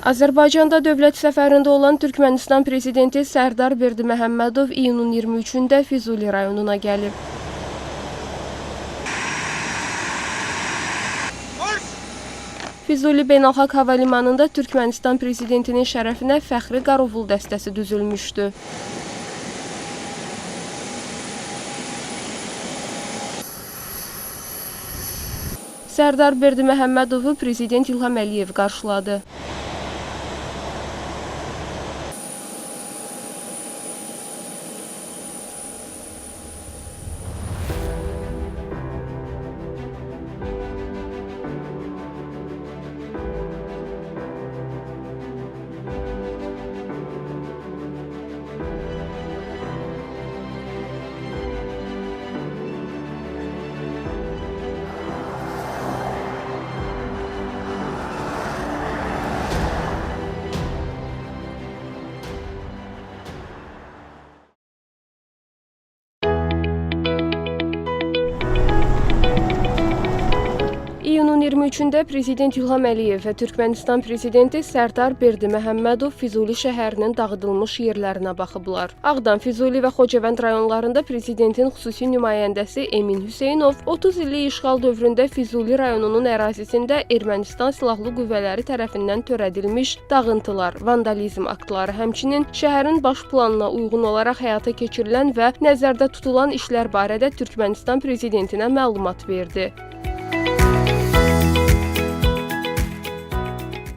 Azərbaycanda dövlət səfərində olan Türkmənistan prezidenti Sərdar Berdiməhəmmədov iyunun 23-də Füzuli rayonuna gəlib. Füzuli Beynəlxalq Hava Limanında Türkmənistan prezidentinin şərəfinə fəxri qarovul dəstəsi düzülmüşdü. Sərdar Berdiməhəmmədovu prezident İlham Əliyev qarşıladı. İyunun 23-də Prezident İlham Əliyev və Türkmənistan prezidenti Sərdar Berdiməhəmmədov Füzuli şəhərinin dağıdılmış yerlərinə baxıblar. Ağdam, Füzuli və Xocavənd rayonlarında prezidentin xüsusi nümayəndəsi Emin Hüseynov 30 illik işğal dövründə Füzuli rayonunun ərazisində Ermənistan silahlı qüvvələri tərəfindən törədilmiş dağıntılar, vandalizm aktları, həmçinin şəhərin baş planına uyğun olaraq həyata keçirilən və nəzərdə tutulan işlər barədə Türkmənistan prezidentinə məlumat verdi.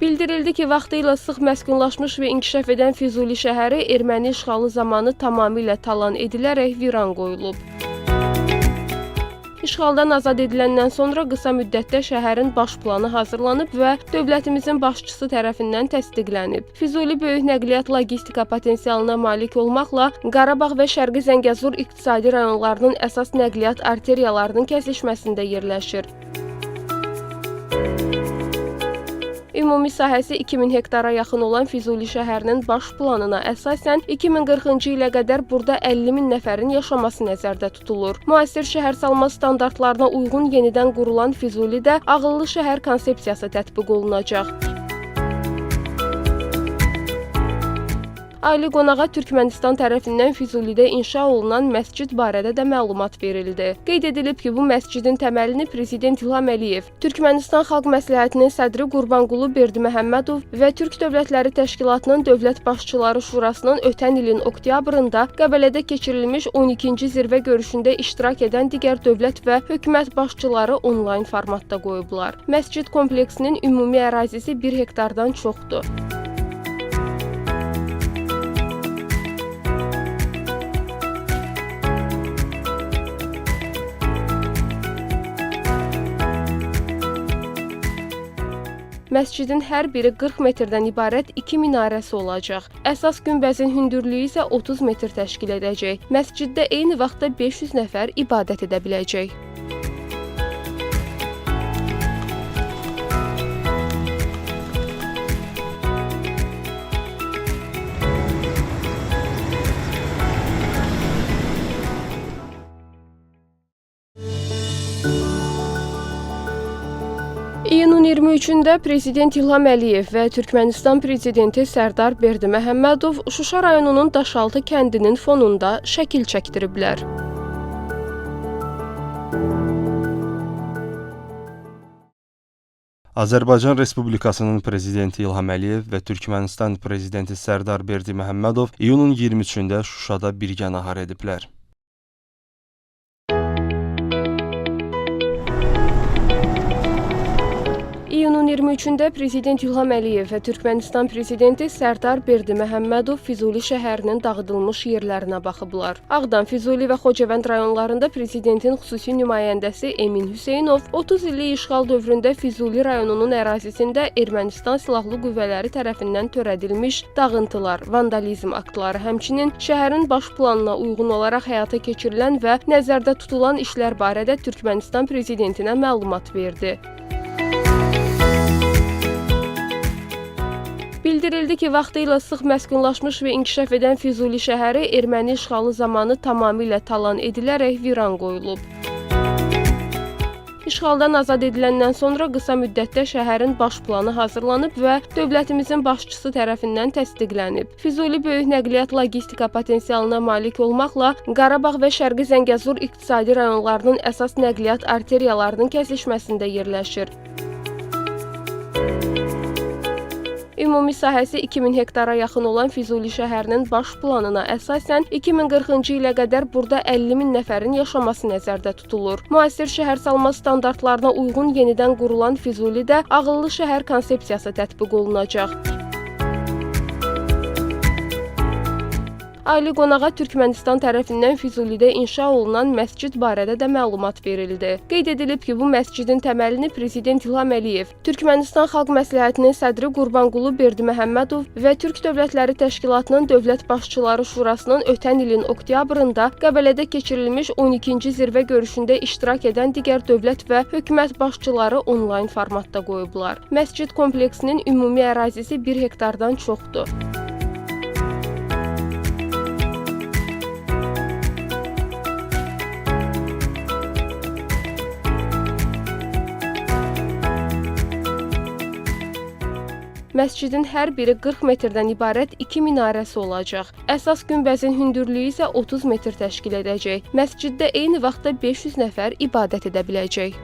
Bildirildi ki, vaxtilə sıx məskunlaşmış və inkişaf edən Füzuli şəhəri erməni işğalı zamanı tamamilə talan edilərək viran qoyulub. İşğaldan azad ediləndən sonra qısa müddətdə şəhərin baş planı hazırlanıb və dövlətimizin başçısı tərəfindən təsdiqlənib. Füzuli böyük nəqliyyat logistika potensialına malik olmaqla Qarabağ və Şərqi Zəngəzur iqtisadi rayonlarının əsas nəqliyyat arteriyalarının kəsişməsində yerləşir. Ümumi sahəsi 2000 hektara yaxın olan Füzuli şəhərinin baş planına əsasən 2040-cı ilə qədər burada 50 min nəfərin yaşaması nəzərdə tutulur. Müasir şəhərsalma standartlarına uyğun yenidən qurulan Füzulidə ağıllı şəhər konsepsiyası tətbiq olunacaq. Ali qonağa Türkmənistan tərəfindən Füzulidə inşa olunan məscid barədə də məlumat verildi. Qeyd edilib ki, bu məscidin təməlini Prezident İlham Əliyev, Türkmənistan Xalq Məsləhətinin sədri Qurbanqulu Berdiməhəmmədov və Türk Dövlətləri Təşkilatının Dövlət Başçıları Şurasının ötən ilin oktyabrında Qəbələdə keçirilmiş 12-ci zirvə görüşündə iştirak edən digər dövlət və hökumət başçıları onlayn formatda qoyublar. Məscid kompleksinin ümumi ərazisi 1 hektardan çoxdur. Məscidin hər biri 40 metrdən ibarət 2 minarəsi olacaq. Əsas günbəzin hündürlüyü isə 30 metr təşkil edəcək. Məsciddə eyni vaxtda 500 nəfər ibadət edə biləcək. İyunun 23-də Prezident İlham Əliyev və Türkmənistan prezidenti Sərdar Berdiməhəmmədov Şuşa rayonunun Daşaltı kəndinin fonunda şəkil çəkdiriblər. Azərbaycan Respublikasının prezidenti İlham Əliyev və Türkmənistan prezidenti Sərdar Berdiməhəmmədov iyunun 23-də Şuşada birgə nahar ediblər. İyunun 23-də Prezident İlham Əliyev və Türkmənistan prezidenti Sərdar Berdiməhəmmədov Füzuli şəhərinin dağıdılmış yerlərinə baxıblar. Ağdam, Füzuli və Xocavənd rayonlarında prezidentin xüsusi nümayəndəsi Emin Hüseynov 30 illik işğal dövründə Füzuli rayonunun ərazisində Ermənistan silahlı qüvvələri tərəfindən törədilmiş dağıntılar, vandalizm aktları, həmçinin şəhərin baş planına uyğun olaraq həyata keçirilən və nəzərdə tutulan işlər barədə Türkmənistan prezidentinə məlumat verdi. Bildirildi ki, vaxtilə sıx məskunlaşmış və inkişaf edən Füzuli şəhəri erməni işğalı zamanı tamamilə talan edilərək viran qoyulub. İşğaldan azad ediləndən sonra qısa müddətdə şəhərin baş planı hazırlanıb və dövlətimizin başçısı tərəfindən təsdiqlənib. Füzuli böyük nəqliyyat logistika potensialına malik olmaqla Qarabağ və Şərqi Zəngəzur iqtisadi rayonlarının əsas nəqliyyat arteriyalarının kəsişməsində yerləşir. Ümumi sahəsi 2000 hektara yaxın olan Füzuli şəhərinin baş planına əsasən 2040-cı ilə qədər burada 50 min nəfərin yaşaması nəzərdə tutulur. Müasir şəhərsalma standartlarına uyğun yenidən qurulan Füzulidə ağıllı şəhər konsepsiyası tətbiq olunacaq. Ali qonağa Türkmənistan tərəfindən Füzulidə inşa olunan məscid barədə də məlumat verildi. Qeyd edilib ki, bu məscidin təməlini Prezident İlham Əliyev, Türkmənistan Xalq Məsləhətinin sədri Qurbanqulu Berdiməmmədov və Türk Dövlətləri Təşkilatının Dövlət Başçıları Şurasının ötən ilin oktyabrında Qəbələdə keçirilmiş 12-ci zirvə görüşündə iştirak edən digər dövlət və hökumət başçıları onlayn formatda qoyublar. Məscid kompleksinin ümumi ərazisi 1 hektardan çoxdur. Məscidin hər biri 40 metrdən ibarət 2 minarəsi olacaq. Əsas günbəzin hündürlüyü isə 30 metr təşkil edəcək. Məsciddə eyni vaxtda 500 nəfər ibadət edə biləcək.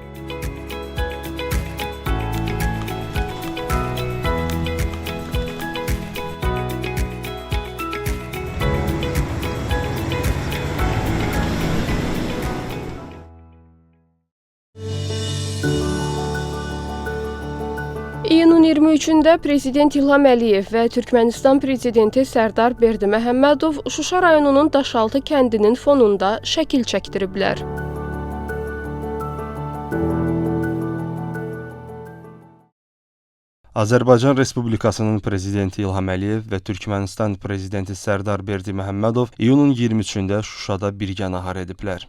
İyunun 23-də Prezident İlham Əliyev və Türkmənistan Prezidenti Sərdar Berdiməmmədov Şuşa rayonunun Daşaltı kəndinin fonunda şəkil çəkdiriblər. Azərbaycan Respublikasının Prezidenti İlham Əliyev və Türkmənistan Prezidenti Sərdar Berdiməmmədov iyunun 23-də Şuşada birgə nahar ediblər.